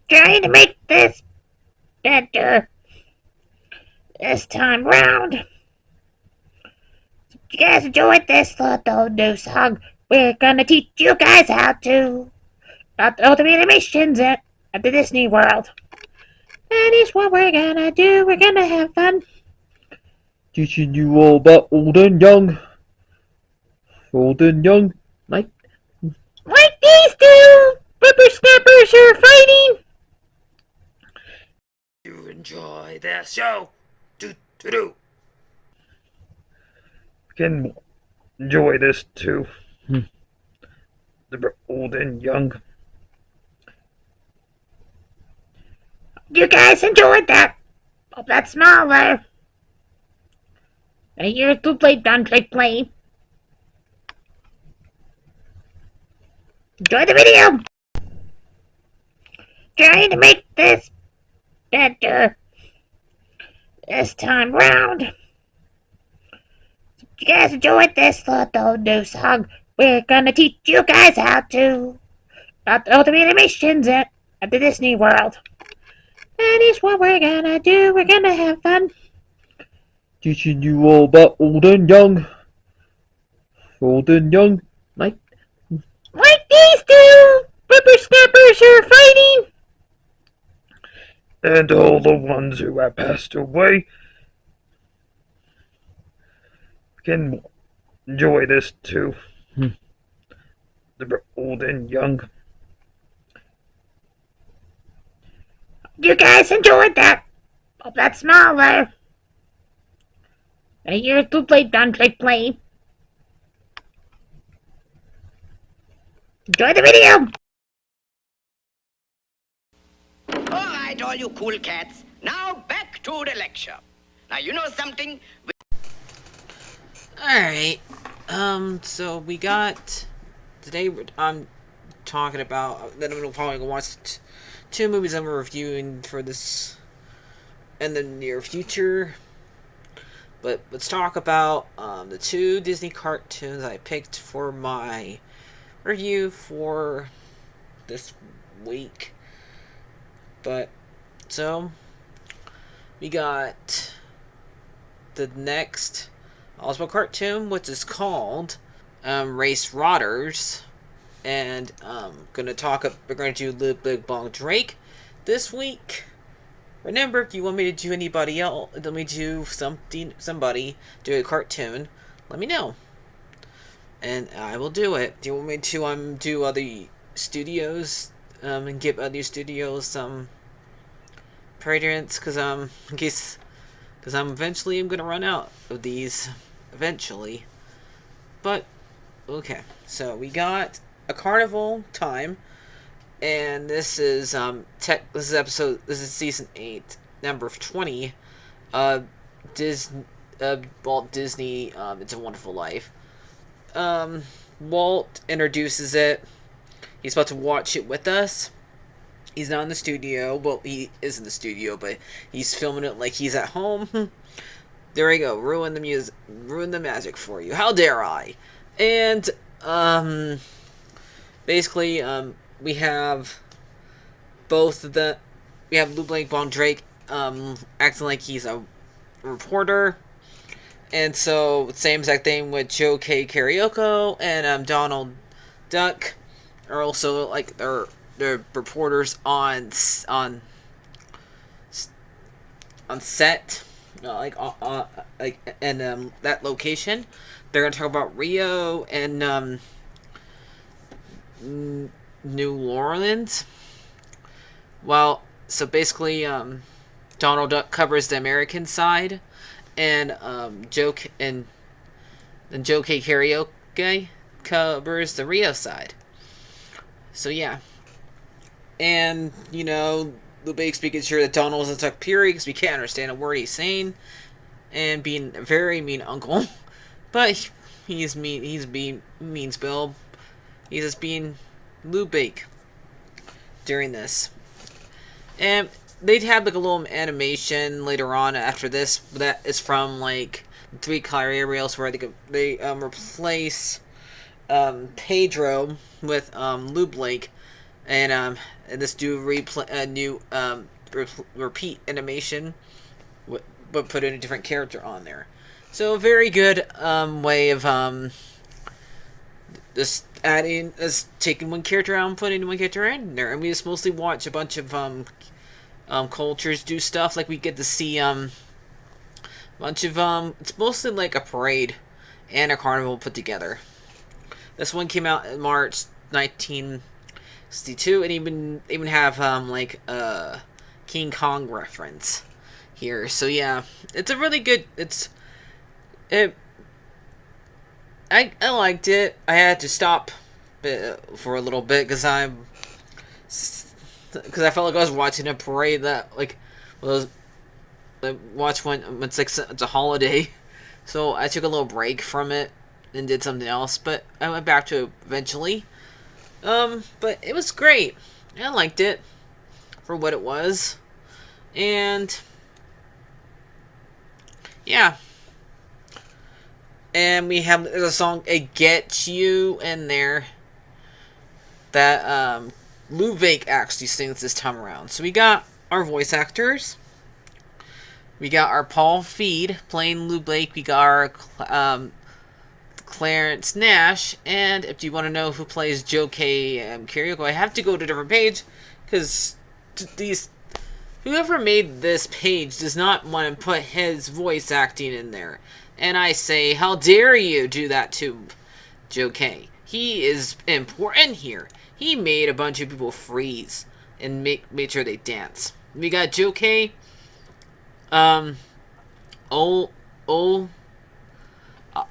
trying to make this better this time round. You guys enjoyed this little new song? We're gonna teach you guys how to about all the animations at the Disney World. That is what we're gonna do. We're gonna have fun. Teaching you all about old and young. Old and young, like Like these two whippersnappers are fighting. you enjoy the show. Do do do. Can enjoy this too. The old and young. You guys enjoyed that? Oh, that small there. And here's the play done play. Enjoy the video. Trying to make this better this time round. You guys enjoyed this little new song? We're gonna teach you guys how to about all the animations at the Disney World. That is what we're gonna do. We're gonna have fun. Teaching you all about old and young. Old and young, like these two whippersnappers are fighting. and all the ones who have passed away. Can enjoy this too. The old and young. You guys enjoyed that? Oh, that small there. And here's the play done play. Enjoy the video. All right, all you cool cats. Now back to the lecture. Now, you know something? Alright, so we got, today I'm talking about, then I'm probably going to watch two movies I'm reviewing for this in the near future, but let's talk about the two Disney cartoons I picked for my review for this week. But, so, we got the next Oswald cartoon, which is called Race Rotters, and we're gonna do Little Big Bong Drake this week. Remember, if you want me to do anybody else, let me do somebody do a cartoon, let me know, and I will do it. Do you want me to do other studios and give other studios some preference, because I'm eventually gonna run out of these eventually. But okay, so we got a carnival time, and this is this is season 8, number 20. Walt Disney, It's a Wonderful Life. Walt introduces it. He's about to watch it with us. He's not in the studio. Well, he is in the studio, but he's filming it like he's at home. There we go. Ruin the magic for you. How dare I? And basically, we have we have Lou Blank Bon Drake acting like he's a reporter, and so same exact thing with Joe K. Karaoke and Donald Duck are also like they're reporters on set, that location. They're gonna talk about Rio and New Orleans. Well, so basically, Donald Duck covers the American side, and Joe K Karaoke covers the Rio side. So yeah. And, Lube's making sure that Donald doesn't talk period because we can't understand a word he's saying, and being a very mean uncle. But he's being mean-spelled. He's just being Lubake during this. And they'd have like a little animation later on after this that is from like 3 color aerials where they replace Pedro with Lube Lake and this do replay a new repeat animation, but put in a different character on there. So a very good way of just taking one character out and putting one character in there, and we just mostly watch a bunch of cultures do stuff. Like we get to see bunch of it's mostly like a parade and a carnival put together. This one came out in March 1962, and even have like a King Kong reference here. So yeah, it's a really good. I liked it. I had to stop for a little bit because I felt like I was watching a parade that like was watch when it's like it's a holiday. So I took a little break from it and did something else, but I went back to it eventually. But it was great. I liked it for what it was, and yeah. And we have the song "It Gets You" in there that Lubeck actually sings this time around. So we got our voice actors. We got our Paul Feed playing Lubeck. We got our Clarence Nash. And if you want to know who plays Joe K. Kiriako, I have to go to a different page because whoever made this page does not want to put his voice acting in there. And I say, how dare you do that to Joe K. He is important here. He made a bunch of people freeze and made sure they dance. We got Joe K.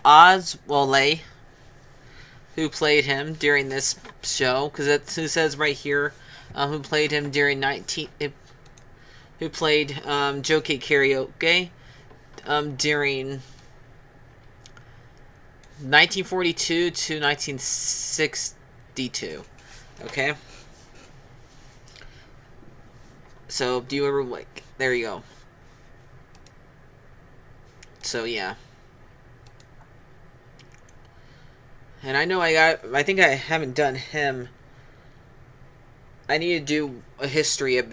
Oswald, who played him during this show, because that's who says right here, who played him during who played Joe K. Karaoke during 1942 to 1962. Okay. So do you ever like? There you go. So yeah. And I know I think I haven't done him. I need to do a history of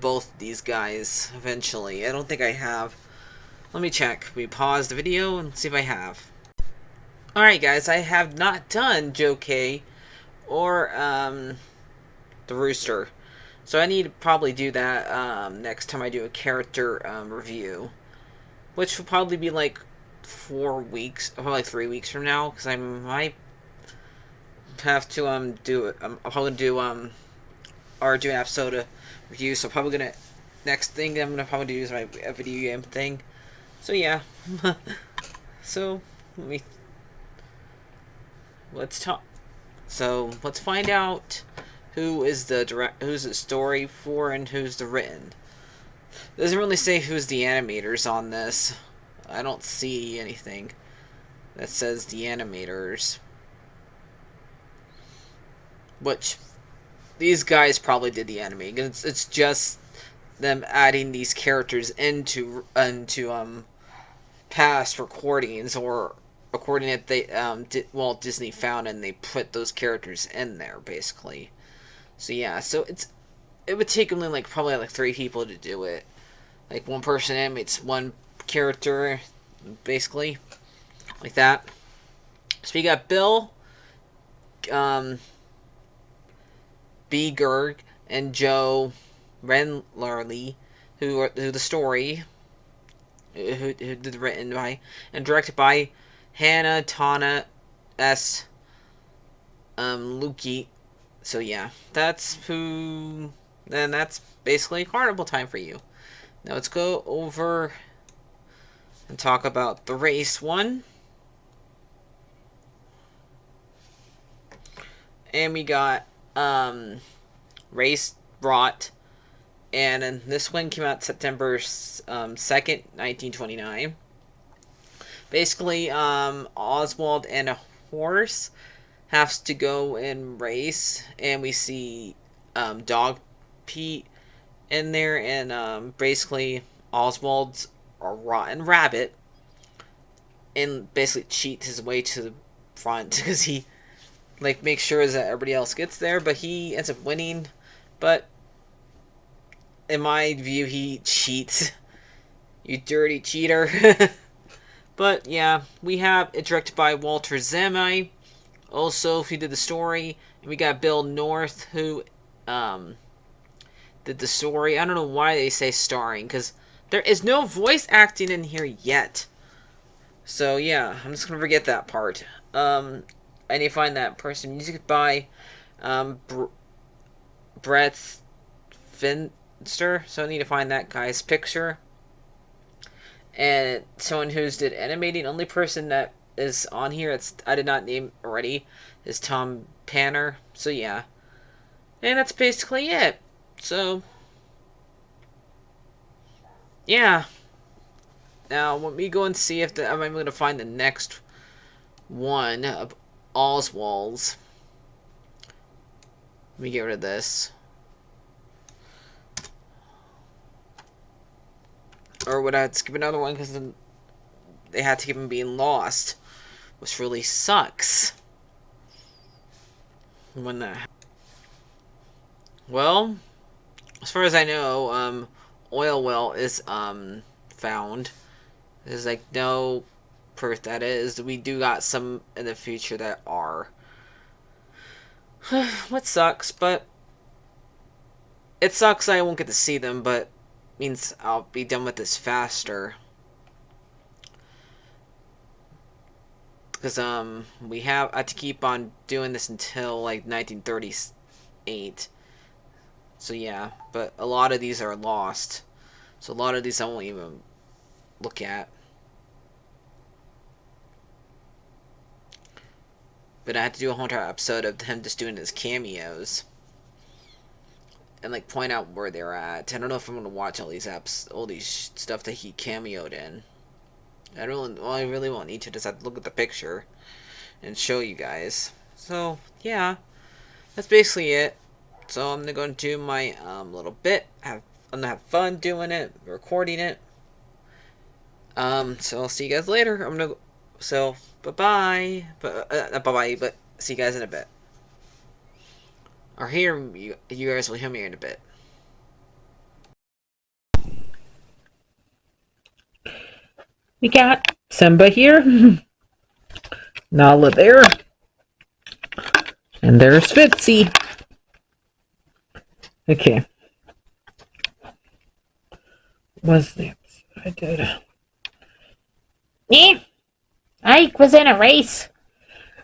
both these guys eventually. I don't think I have. Let me check. We pause the video and see if I have. Alright guys, I have not done Joe K or the Rooster. So I need to probably do that next time I do a character review. Which will probably be like 4 weeks, probably like 3 weeks from now, because I might have to do it. I'm probably gonna do an episode review. So probably next thing I'm gonna probably do is my video game thing. So yeah. So let's talk. So let's find out who's the story for and who's the written. It doesn't really say who's the animators on this. I don't see anything that says the animators. Which these guys probably did the animating. It's just them adding these characters into past recordings or recording that they Walt Disney found, and they put those characters in there basically. So yeah, so it would take only probably 3 people to do it. Like one person animates one character, basically, like that. So we got Bill, B. Gerg, and Joe Renlerly, who the story, who did written by and directed by Hannah Tana S. Lukey. So yeah, that's who. Then that's basically Carnival time for you. Now let's go over and talk about the race one. And we got Race Rot. And this one came out September 2nd, 1929. Basically, Oswald and a horse has to go and race. And we see Dog Pete in there, and basically Oswald's a rotten rabbit and basically cheats his way to the front because he like make sure that everybody else gets there, but he ends up winning. But in my view, he cheats. You dirty cheater. But yeah, we have it directed by Walter Zemi. Also, he did the story, and we got Bill North who did the story. I don't know why they say starring, because there is no voice acting in here yet. So yeah, I'm just gonna forget that part. I need to find that person. Music by Brett Finster. So I need to find that guy's picture. And someone who's did animating. Only person that is on here I did not name already is Tom Panner. So yeah, and that's basically it. So yeah. Now let me go and see if I'm able to find the next one of Oswald's. Let me get rid of this. Or would I skip another one because then they had to keep him being lost, which really sucks. When that. Well, as far as I know, oil well is found. There's like no proof that is. We do got some in the future that are. What sucks, but it sucks I won't get to see them, but means I'll be done with this faster. Because we have to keep on doing this until like 1938. So yeah, but a lot of these are lost. So a lot of these I won't even look at. But I had to do a whole entire episode of him just doing his cameos. And like point out where they're at. I don't know if I'm gonna watch all these apps, all these stuff that he cameoed in. I really won't need to. Just have to look at the picture and show you guys. So yeah, that's basically it. So I'm gonna go and do my little bit. I'm gonna have fun doing it, recording it. So I'll see you guys later. I'm gonna go. So bye bye. But not bye bye. But see you guys in a bit. Or hear you guys will hear me in a bit. We got Simba here. Nala there. And there's Fitzy. Okay. What's the episode I did? Yeah. Ike was in a race.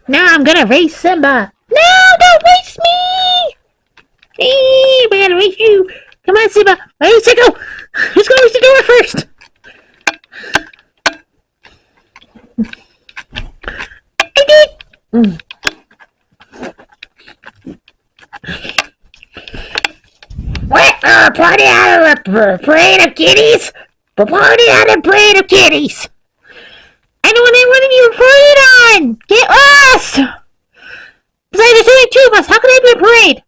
Now I'm gonna race Simba. No, don't race me! Hey, we gotta race you. Come on, Simba. Ready to go. Who's gonna reach the door first? I did. What? Party out of a parade of kitties? Party out of a parade of kitties. I know what you parade on. Get lost. Besides, there's only two of us. How can I be a parade?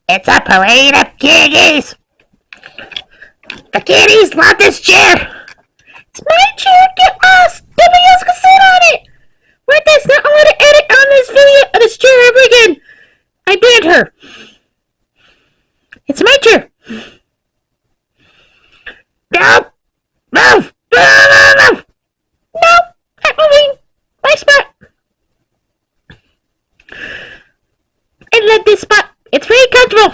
It's a parade of kitties. The kitties love this chair. It's my chair. Get lost. Nobody else can sit on it. What? That's not allowed to edit on this video, on this chair ever again. I banned her. It's my chair. No. Move. Move. No. Not moving. My spot. I love this spot. It's very comfortable.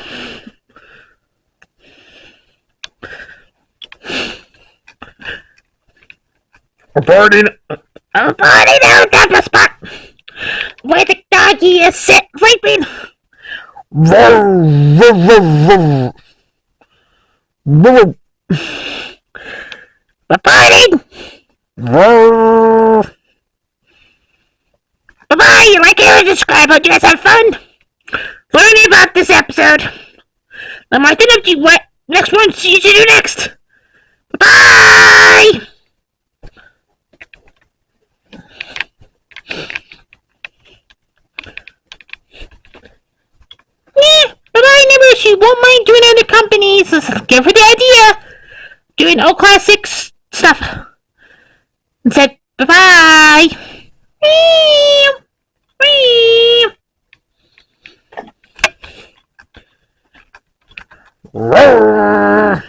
Reporting. I'm partying out at the spot where the doggy is sleeping. Reporting. Bye-bye. You like it or subscribe. Hope you guys have fun learning about this episode. The Martin of G. What next one you should do next? Bye. Bye-bye, neighbor. She won't mind doing other companies. Let's give her the idea. Doing old classics stuff. And said bye-bye. Roar!